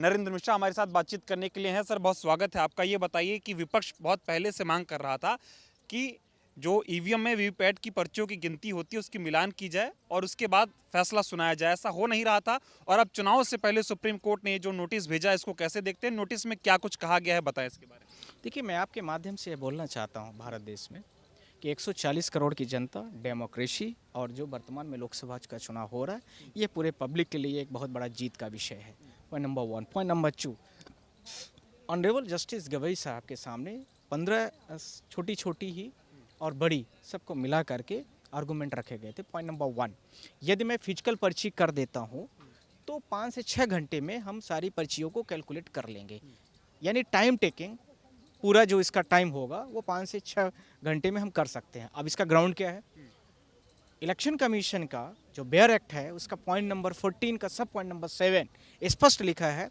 नरेंद्र मिश्रा हमारे साथ बातचीत करने के लिए हैं। सर, बहुत स्वागत है आपका। ये बताइए कि विपक्ष बहुत पहले से मांग कर रहा था कि जो ईवीएम में वीवीपैट की पर्चियों की गिनती होती है उसकी मिलान की जाए और उसके बाद फैसला सुनाया जाए। ऐसा हो नहीं रहा था और अब चुनाव से पहले सुप्रीम कोर्ट ने जो नोटिस भेजा, इसको कैसे देखते हैं? नोटिस में क्या कुछ कहा गया है, बताएं इसके बारे में। देखिए, मैं आपके माध्यम से ये बोलना चाहता हूँ भारत देश में कि 140 करोड़ की जनता, डेमोक्रेसी और जो वर्तमान में लोकसभा का चुनाव हो रहा है, ये पूरे पब्लिक के लिए एक बहुत बड़ा जीत का विषय है। Point number 1। Point number 2, honourable justice Gavai साहब के सामने 15 छोटी छोटी ही और बड़ी सबको मिला करके आर्गूमेंट रखे गए थे। पॉइंट नंबर 1, यदि मैं फिजिकल पर्ची कर देता हूँ तो 5 से 6 घंटे में हम सारी पर्चियों को कैलकुलेट कर लेंगे, यानी टाइम टेकिंग पूरा जो इसका टाइम होगा वो 5 से 6 घंटे में हम कर सकते हैं। अब इसका ग्राउंड क्या है? इलेक्शन कमीशन का जो बेयर एक्ट है उसका पॉइंट नंबर 14 का सब पॉइंट नंबर 7 स्पष्ट लिखा है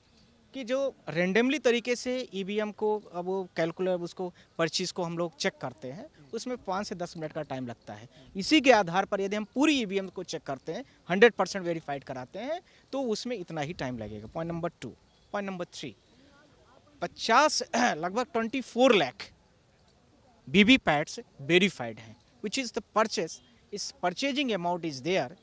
कि जो रेंडमली तरीके से ईवीएम को अब वो कैलकुलेट उसको पर्चीज को हम लोग चेक करते हैं, उसमें 5 से 10 मिनट का टाइम लगता है। इसी के आधार पर यदि हम पूरी ईवीएम को चेक करते हैं, 100% वेरीफाइड कराते हैं, तो उसमें इतना ही टाइम लगेगा। Point number 2। पॉइंट नंबर 3, 50 लगभग 24 लाख वीवीपैट्स वेरीफाइड हैं, विच इज़ द परचेस। इस purchasing amount is there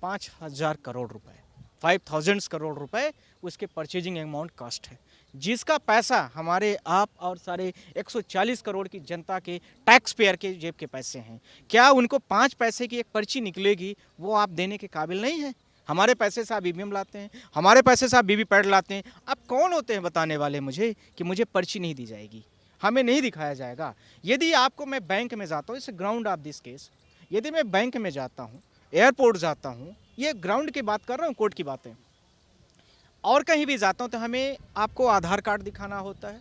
5,000 crore रुपए, 5,000 करोड़ रुपए उसके परचेजिंग अमाउंट कॉस्ट है, जिसका पैसा हमारे आप और सारे 140 करोड़ की जनता के टैक्स पेयर के जेब के पैसे हैं। क्या उनको 5 पैसे की एक पर्ची निकलेगी वो आप देने के काबिल नहीं है? हमारे पैसे से आप ईवीएम लाते हैं, हमारे पैसे से आप वीवीपैट लाते हैं। आप कौन होते हैं बताने वाले मुझे कि मुझे पर्ची नहीं दी जाएगी, हमें नहीं दिखाया जाएगा? यदि आपको मैं बैंक में जाता हूँ, इस ग्राउंड ऑफ दिस केस, यदि मैं बैंक में जाता हूँ, एयरपोर्ट जाता हूँ, ये ग्राउंड की बात कर रहा हूँ, कोर्ट की बातें, और कहीं भी जाता हूँ तो हमें आपको आधार कार्ड दिखाना होता है,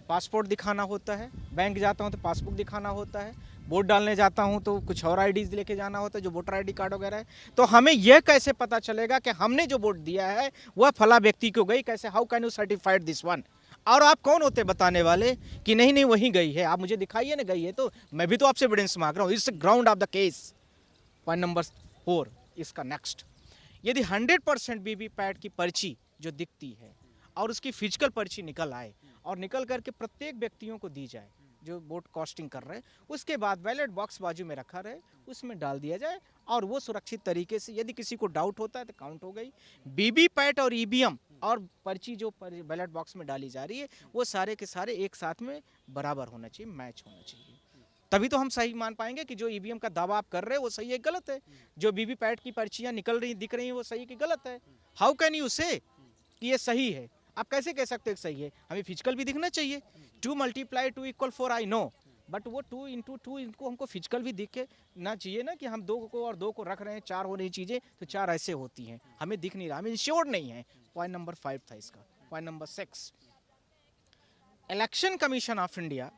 पासपोर्ट दिखाना होता है, बैंक जाता हूँ तो पासबुक दिखाना होता है, वोट डालने जाता हूँ तो कुछ और आईडीज लेके जाना होता है जो वोटर आईडी कार्ड वगैरह है। तो हमें यह कैसे पता चलेगा कि हमने जो वोट दिया है वह फला व्यक्ति को गई? कैसे? How can you certified this one? और आप कौन होते बताने वाले कि नहीं नहीं वहीं गई है? आप मुझे दिखाइए ना गई है तो मैं भी तो आपसे एविडेंस मांग रहा हूँ। इस ground of the case. Point number 4 इसका नेक्स्ट, यदि 100% वीवीपैट की पर्ची जो दिखती है और उसकी फिजिकल पर्ची निकल आए और निकल करके प्रत्येक व्यक्तियों को दी जाए जो वोट कास्टिंग कर रहे हैं, उसके बाद बैलेट बॉक्स बाजू में रखा रहे, उसमें डाल दिया जाए और वो सुरक्षित तरीके से, यदि किसी को डाउट होता है तो काउंट हो गई। वीवीपैट और ईवीएम और पर्ची जो बैलेट बॉक्स में डाली जा रही है वो सारे के सारे एक साथ में बराबर होना चाहिए, मैच होना चाहिए, तभी तो हम सही मान पाएंगे कि जो ईवीएम का दावा आप कर रहे हैं वो सही है गलत है, जो वीवीपैट की पर्चियां निकल रही दिख रही हैं वो सही है कि गलत है। हाउ कैन यू से कि ये सही है? आप कैसे कह सकते हैं सही है? हमें फिजिकल भी दिखना चाहिए। 2 × 2 = 4 आई नो, बट वो 2 × 2 इनको हमको फिजिकल भी दिखे ना चाहिए ना कि हम 2 को और 2 को रख रहे हैं, 4 हो रही चीज़ें तो 4 ऐसे होती हैं, हमें दिख नहीं रहा, हमें इंश्योर नहीं है। पॉइंट नंबर 5 था इसका। Point number 6, election commission of India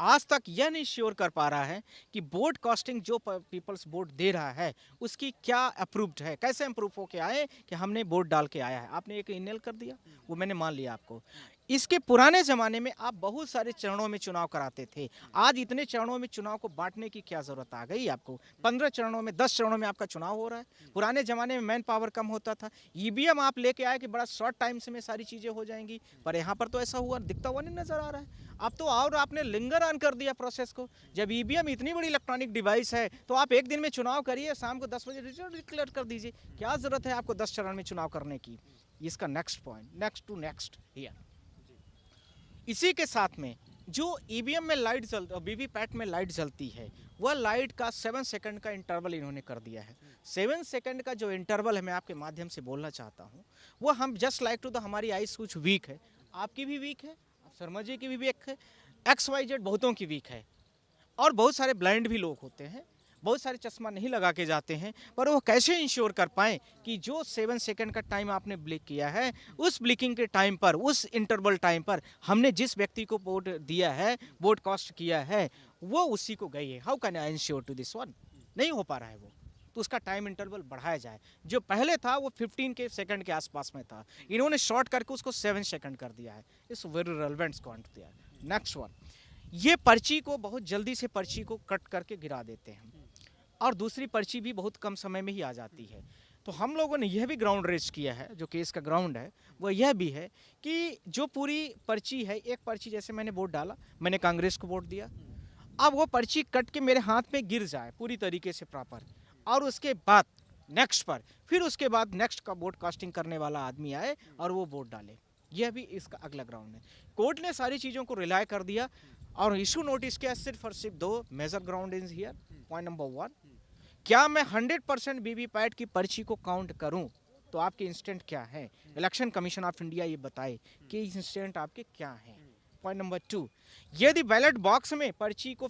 आज तक यह नहीं श्योर कर पा रहा है कि वोट कास्टिंग जो पीपल्स वोट दे रहा है उसकी क्या अप्रूव्ड है, कैसे अप्रूव होके आए कि हमने वोट डाल के आया है। आपने एक ईमेल कर दिया, वो मैंने मान लिया आपको। इसके पुराने ज़माने में आप बहुत सारे चरणों में चुनाव कराते थे, आज इतने चरणों में चुनाव को बांटने की क्या ज़रूरत आ गई आपको? 15 चरणों में, 10 चरणों में आपका चुनाव हो रहा है। पुराने ज़माने में मैन पावर कम होता था, ईवीएम आप लेके आए कि बड़ा शॉर्ट टाइम से में सारी चीज़ें हो जाएंगी, पर यहाँ पर तो ऐसा हुआ दिखता हुआ नहीं नज़र आ रहा है। अब तो और आपने लिंगर ऑन कर दिया प्रोसेस को। जब ईवीएम इतनी बड़ी इलेक्ट्रॉनिक डिवाइस है तो आप एक दिन में चुनाव करिए, शाम को 10 बजे रिजल्ट डिक्लेयर कर दीजिए। क्या ज़रूरत है आपको 10 चरण में चुनाव करने की? इसका next point, next to next here. इसी के साथ में जो ईवीएम में लाइट वीवीपैट में लाइट जलती है वह लाइट का 7 सेकंड का इंटरवल इन्होंने कर दिया है। 7 सेकंड का जो इंटरवल है मैं आपके माध्यम से बोलना चाहता हूँ, वो हम जस्ट लाइक टू द हमारी आइज कुछ वीक है, आपकी भी वीक है, शर्मा जी की भी वीक है, XYZ बहुतों की वीक है, और बहुत सारे ब्लाइंड भी लोग होते हैं, बहुत सारे चश्मा नहीं लगा के जाते हैं, पर वो कैसे इंश्योर कर पाएँ कि जो 7 सेकंड का टाइम आपने ब्लिक किया है उस ब्लिकिंग के टाइम पर, उस इंटरवल टाइम पर हमने जिस व्यक्ति को वोट दिया है, वोट कास्ट किया है, वो उसी को गई है। How can I ensure to this one? नहीं हो पा रहा है वो, तो उसका टाइम इंटरवल बढ़ाया जाए। जो पहले था वो 15 के सेकंड के आसपास में था, इन्होंने शॉर्ट करके उसको 7 सेकंड कर दिया है। इट्स वेरी रेलेवेंट पॉइंट दिया है। नेक्स्ट वन, ये पर्ची को बहुत जल्दी से पर्ची को कट करके गिरा देते हैं और दूसरी पर्ची भी बहुत कम समय में ही आ जाती है। तो हम लोगों ने यह भी ग्राउंड रेज किया है, जो केस का ग्राउंड है वो यह भी है कि जो पूरी पर्ची है, एक पर्ची जैसे मैंने वोट डाला, मैंने कांग्रेस को वोट दिया, अब वो पर्ची कट के मेरे हाथ में गिर जाए पूरी तरीके से प्रॉपर, और उसके बाद नेक्स्ट पर फिर उसके बाद नेक्स्ट का वोट कास्टिंग करने वाला आदमी आए और वो वोट डाले, यह भी इसका अगला ग्राउंड है। कोर्ट ने सारी चीज़ों को रिलाय कर दिया और इशू नोटिस किया सिर्फ और सिर्फ 2 major ground is here. Point number 1, क्या मैं 100% वीवीपैट की पर्ची को काउंट करूं तो आपके इंस्टेंट क्या है, इलेक्शन कमीशन ऑफ इंडिया ये बताए कि इंस्टेंट आपके क्या हैं। पॉइंट नंबर 2, यदि बैलेट बॉक्स में पर्ची को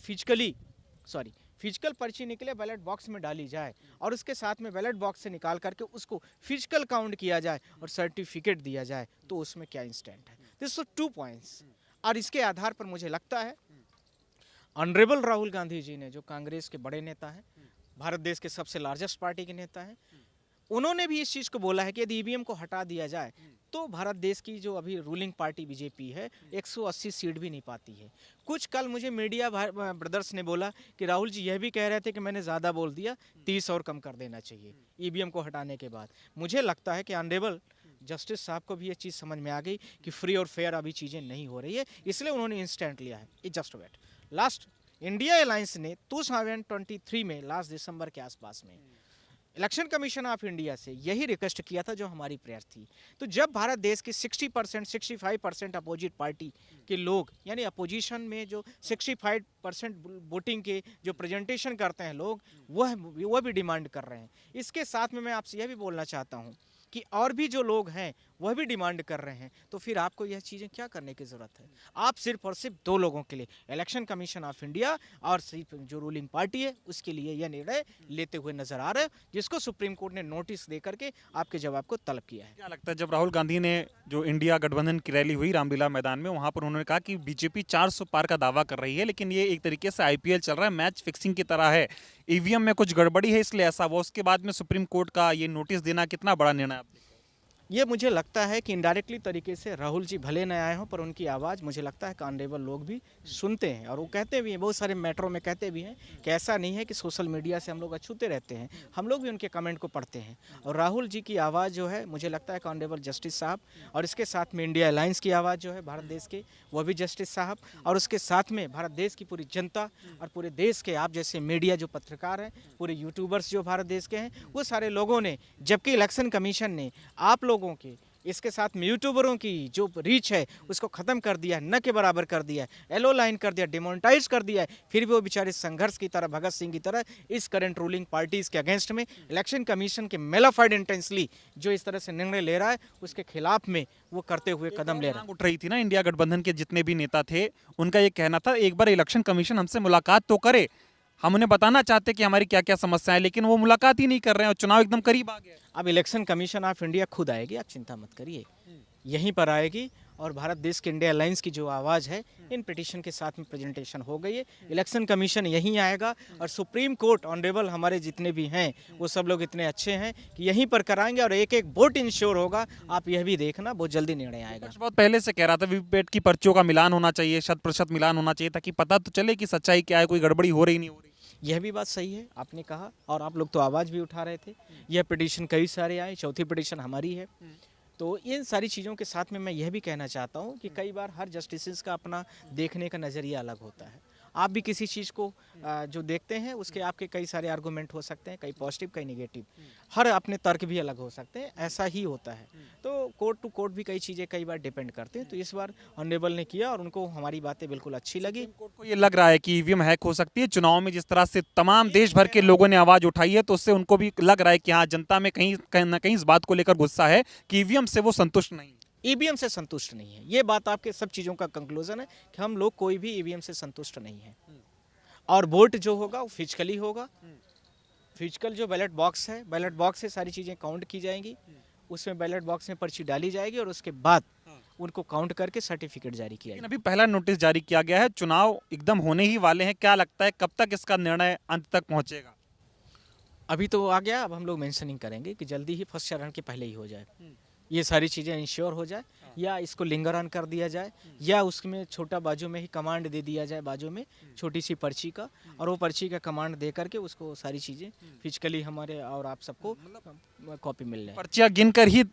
फिजिकल पर्ची निकले बैलेट बॉक्स में डाली जाए और उसके साथ में बैलेट बॉक्स से निकाल करके उसको फिजिकल काउंट किया जाए और सर्टिफिकेट दिया जाए तो उसमें क्या इंस्टेंट है। दिस 2 पॉइंट्स, और इसके आधार पर मुझे लगता है ऑनरेबल राहुल गांधी जी ने, जो कांग्रेस के बड़े नेता हैं, भारत देश के सबसे लार्जेस्ट पार्टी के नेता हैं, उन्होंने भी इस चीज़ को बोला है कि यदि ईवीएम को हटा दिया जाए तो भारत देश की जो अभी रूलिंग पार्टी बीजेपी है 180 सीट भी नहीं पाती है। कुछ कल मुझे मीडिया ब्रदर्स ने बोला कि राहुल जी यह भी कह रहे थे कि मैंने ज़्यादा बोल दिया, 30 और कम कर देना चाहिए ईवीएम को हटाने के बाद। मुझे लगता है कि ऑनरेबल जस्टिस साहब को भी ये चीज़ समझ में आ गई कि फ्री और फेयर अभी चीज़ें नहीं हो रही है, इसलिए उन्होंने इंस्टेंट लिया है। It just wait. Last India alliance ने 2023 में लास्ट दिसंबर के आसपास में इलेक्शन कमीशन ऑफ इंडिया से यही रिक्वेस्ट किया था जो हमारी प्रेयर थी। तो जब भारत देश की 60% 65% अपोजिट पार्टी के लोग, यानी अपोजिशन में जो 65% वोटिंग के जो प्रेजेंटेशन करते हैं लोग, वह भी डिमांड कर रहे हैं। इसके साथ में मैं आपसे यह भी बोलना चाहता हूँ कि और भी जो लोग हैं वह भी डिमांड कर रहे हैं, तो फिर आपको यह चीज़ें क्या करने की ज़रूरत है। आप सिर्फ और सिर्फ 2 लोगों के लिए, इलेक्शन कमीशन ऑफ इंडिया और सिर्फ जो रूलिंग पार्टी है उसके लिए यह निर्णय लेते हुए नजर आ रहे हैं, जिसको सुप्रीम कोर्ट ने नोटिस दे करके आपके जवाब को तलब किया है। क्या लगता है, जब राहुल गांधी ने जो इंडिया गठबंधन की रैली हुई रामलीला मैदान में, वहां पर उन्होंने कहा कि बीजेपी 400 पार का दावा कर रही है, लेकिन ये एक तरीके से आईपीएल चल रहा है, मैच फिक्सिंग की तरह है, ईवीएम में कुछ गड़बड़ी है इसलिए ऐसा हुआ, उसके बाद में सुप्रीम कोर्ट का ये नोटिस देना कितना बड़ा निर्णय आप देखते हैं? ये मुझे लगता है कि इनडायरेक्टली तरीके से राहुल जी भले न आए हों पर उनकी आवाज़ मुझे लगता है कांडेबल लोग भी सुनते हैं, और वो कहते भी हैं, बहुत सारे मेट्रो में कहते भी हैं कि ऐसा नहीं है कि सोशल मीडिया से हम लोग अछूते रहते हैं, हम लोग भी उनके कमेंट को पढ़ते हैं। और राहुल जी की आवाज़ जो है मुझे लगता है कांडेबल जस्टिस साहब, और इसके साथ में इंडिया अलायंस की आवाज़ जो है भारत देश के, वह भी जस्टिस साहब, और उसके साथ में भारत देश की पूरी जनता और पूरे देश के आप जैसे मीडिया जो पत्रकार हैं, पूरे यूट्यूबर्स जो भारत देश के हैं, वो सारे लोगों ने, जबकि इलेक्शन कमीशन ने आप लोगों के इसके साथ में यूट्यूबरों की जो रीच है उसको ख़त्म कर दिया है, न के बराबर कर दिया है, एलो लाइन कर दिया, डिमोनेटाइज कर दिया है, फिर भी वो बेचारे संघर्ष की तरह, भगत सिंह की तरह इस करंट रूलिंग पार्टीज़ के अगेंस्ट में इलेक्शन कमीशन के मेलाफाइड इंटेंसली जो इस तरह से निर्णय ले रहा है उसके खिलाफ में वो करते हुए कदम ले रहा है। उठ रही थी ना, इंडिया गठबंधन के जितने भी नेता थे उनका ये कहना था एक बार इलेक्शन कमीशन हमसे मुलाकात तो करे, हम उन्हें बताना चाहते कि हमारी क्या क्या समस्याएं, लेकिन वो मुलाकात ही नहीं कर रहे हैं और चुनाव एकदम करीब आ गया है। अब इलेक्शन कमीशन ऑफ इंडिया खुद आएगी, आप चिंता मत करिए, यहीं पर आएगी, और भारत देश के इंडिया अलायंस की जो आवाज़ है इन पिटीशन के साथ में प्रेजेंटेशन हो गई है, इलेक्शन कमीशन यहीं आएगा, और सुप्रीम कोर्ट ऑनरेबल हमारे जितने भी हैं वो सब लोग इतने अच्छे हैं कि यहीं पर कराएंगे, और एक एक वोट इंश्योर होगा। आप यह भी देखना, बहुत जल्दी निर्णय आएगा। बहुत पहले से कह रहा था वीवीपैट की पर्चियों का मिलान होना चाहिए, 100% मिलान होना चाहिए, ताकि पता तो चले कि सच्चाई क्या है, कोई गड़बड़ी हो रही नहीं हो रही। यह भी बात सही है, आपने कहा, और आप लोग तो आवाज़ भी उठा रहे थे। यह पिटीशन कई सारे आए, चौथी पिटीशन हमारी है। तो इन सारी चीज़ों के साथ में मैं यह भी कहना चाहता हूँ कि कई बार हर जस्टिस का अपना देखने का नज़रिया अलग होता है। आप भी किसी चीज़ को जो देखते हैं उसके आपके कई सारे आर्गूमेंट हो सकते हैं, कई पॉजिटिव कई नेगेटिव, हर अपने तर्क भी अलग हो सकते हैं, ऐसा ही होता है। तो कोर्ट टू कोर्ट भी कई चीज़ें कई बार डिपेंड करते हैं। तो इस बार ऑनरेबल ने किया और उनको हमारी बातें बिल्कुल अच्छी लगी। कोर्ट को ये लग रहा है कि ईवीएम हैक हो सकती है, चुनाव में जिस तरह से तमाम देश भर के लोगों ने आवाज़ उठाई है, तो उससे उनको भी लग रहा है कि हाँ, जनता में कहीं ना कहीं इस बात को लेकर गुस्सा है कि ईवीएम से वो संतुष्ट नहीं है। ईवीएम से संतुष्ट नहीं है, ये बात आपके सब चीज़ों का कंक्लूजन है कि हम लोग कोई भी ईवीएम से संतुष्ट नहीं है, और वोट जो होगा वो फिजिकली होगा। फिजिकल जो बैलेट बॉक्स है, बैलेट बॉक्स से सारी चीज़ें काउंट की जाएंगी, उसमें बैलेट बॉक्स में पर्ची डाली जाएगी और उसके बाद उनको काउंट करके सर्टिफिकेट जारी किया जाएगा। अभी पहला नोटिस जारी किया गया है, चुनाव एकदम होने ही वाले हैं, क्या लगता है कब तक इसका निर्णय अंत तक पहुंचेगा? अभी तो आ गया, अब हम लोग मेंशनिंग करेंगे कि जल्दी ही फर्स्ट चरण के पहले ही हो जाए, ये सारी चीज़ें इंश्योर हो जाए, या इसको लिंगर ऑन कर दिया जाए, या उसमें छोटा बाजू में ही कमांड दे दिया जाए, बाजू में छोटी सी पर्ची का, और वो पर्ची का कमांड दे करके उसको सारी चीज़ें फिजिकली हमारे और आप सबको कॉपी मिल जाए। पर्चियां गिनकर ही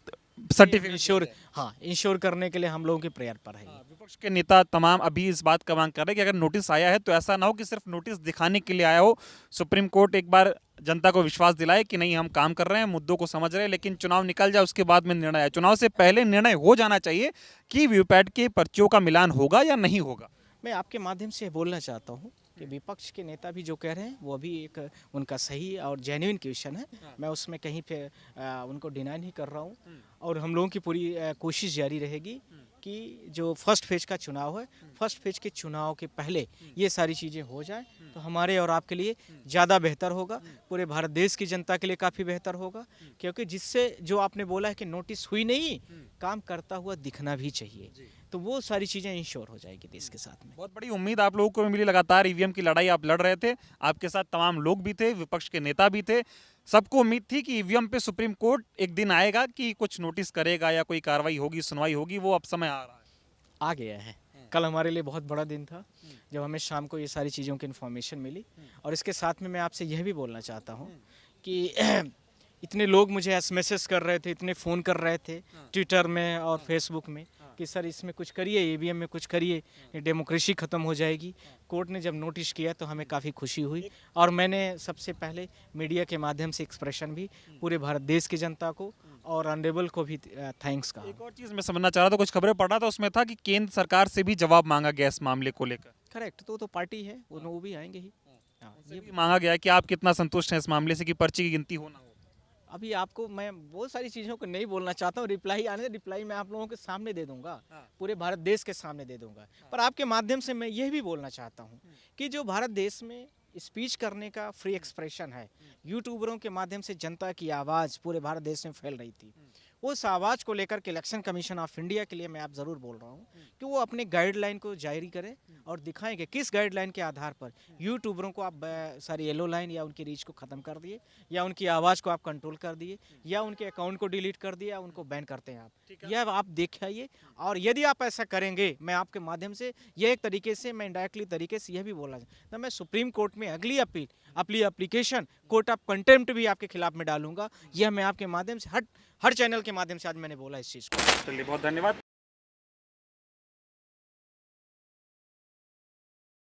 सर्टिफिकेट इंश्योर, हाँ, इंश्योर करने के लिए हम लोगों की प्रेयर पर है। विपक्ष के नेता तमाम अभी इस बात का मांग कर रहे हैं कि अगर नोटिस आया है तो ऐसा ना हो कि सिर्फ नोटिस दिखाने के लिए आया हो। सुप्रीम कोर्ट एक बार जनता को विश्वास दिलाए कि नहीं, हम काम कर रहे हैं, मुद्दों को समझ रहे हैं, लेकिन चुनाव निकल जाए उसके बाद में निर्णय आए। चुनाव से पहले निर्णय हो जाना चाहिए कि वीवीपैट के पर्चियों का मिलान होगा या नहीं होगा। मैं आपके माध्यम से बोलना चाहता हूँ कि विपक्ष के नेता भी जो कह रहे हैं वो भी एक उनका सही और जेन्युइन क्वेश्चन है। मैं उसमें कहीं पे उनको डिनाई नहीं कर रहा हूँ, और हम लोगों की पूरी कोशिश जारी रहेगी कि जो फर्स्ट फेज का चुनाव है, फर्स्ट फेज के चुनाव के पहले ये सारी चीज़ें हो जाए तो हमारे और आपके लिए ज़्यादा बेहतर होगा, पूरे भारत देश की जनता के लिए काफ़ी बेहतर होगा। क्योंकि जिससे जो आपने बोला है कि नोटिस हुई नहीं, काम करता हुआ दिखना भी चाहिए, तो वो सारी चीज़ें इंश्योर हो जाएगी देश के साथ में। बहुत बड़ी उम्मीद आप लोगों को मिली। लगातार ईवीएम की लड़ाई आप लड़ रहे थे, आपके साथ तमाम लोग भी थे, विपक्ष के नेता भी थे। सबको उम्मीद थी कि ईवीएम पे सुप्रीम कोर्ट एक दिन आएगा कि कुछ नोटिस करेगा या कोई कार्रवाई होगी, सुनवाई होगी। वो अब समय आ रहा है, आ गया है। कल हमारे लिए बहुत बड़ा दिन था जब हमें शाम को ये सारी चीज़ों की इन्फॉर्मेशन मिली। और इसके साथ में मैं आपसे यह भी बोलना चाहता हूँ कि इतने लोग मुझे एसएमएस कर रहे थे, इतने फ़ोन कर रहे थे ट्विटर में और फेसबुक में कि सर इसमें कुछ करिए, ईवीएम में कुछ करिए, डेमोक्रेसी ख़त्म हो जाएगी। कोर्ट ने जब नोटिस किया तो हमें काफ़ी खुशी हुई, और मैंने सबसे पहले मीडिया के माध्यम से एक्सप्रेशन भी पूरे भारत देश की जनता को और ऑनरेबल को भी थैंक्स कहा। एक और चीज़ मैं समझना चाह रहा था, कुछ खबरें पढ़ रहा था, उसमें था कि केंद्र सरकार से भी जवाब मांगा गया इस मामले को लेकर। करेक्ट, तो पार्टी है, वो भी आएंगे ही। हाँ, ये भी मांगा गया है कि आप कितना संतुष्ट हैं इस मामले से कि पर्ची की गिनती होना हो। अभी आपको मैं बहुत सारी चीज़ों को नहीं बोलना चाहता हूँ, रिप्लाई आने दे, रिप्लाई मैं आप लोगों के सामने दे दूंगा, पूरे भारत देश के सामने दे दूंगा। पर आपके माध्यम से मैं यह भी बोलना चाहता हूँ कि जो भारत देश में स्पीच करने का फ्री एक्सप्रेशन है, यूट्यूबरों के माध्यम से जनता की आवाज़ पूरे भारत देश में फैल रही थी, उस आवाज़ को लेकर के इलेक्शन कमीशन ऑफ इंडिया के लिए मैं आप ज़रूर बोल रहा हूँ कि वो अपने गाइडलाइन को जारी करें और दिखाएंगे किस गाइडलाइन के आधार पर यूट्यूबरों को आप सारी येलो लाइन या उनकी रीच को ख़त्म कर दिए, या उनकी आवाज़ को आप कंट्रोल कर दिए, या उनके अकाउंट को डिलीट कर दिया, या उनको बैन करते हैं आप। यह आप दिखाइए, और यदि आप ऐसा करेंगे, मैं आपके माध्यम से यह एक तरीके से मैं इनडायरेक्टली तरीके से यह भी बोलना तो मैं सुप्रीम कोर्ट में अगली अपील, अपनी एप्लीकेशन कोर्ट ऑफ कंटेम्प्ट भी आपके खिलाफ में डालूंगा। यह मैं आपके माध्यम से हर चैनल के माध्यम से आज मैंने बोला इस चीज़ को। चलिए, बहुत धन्यवाद।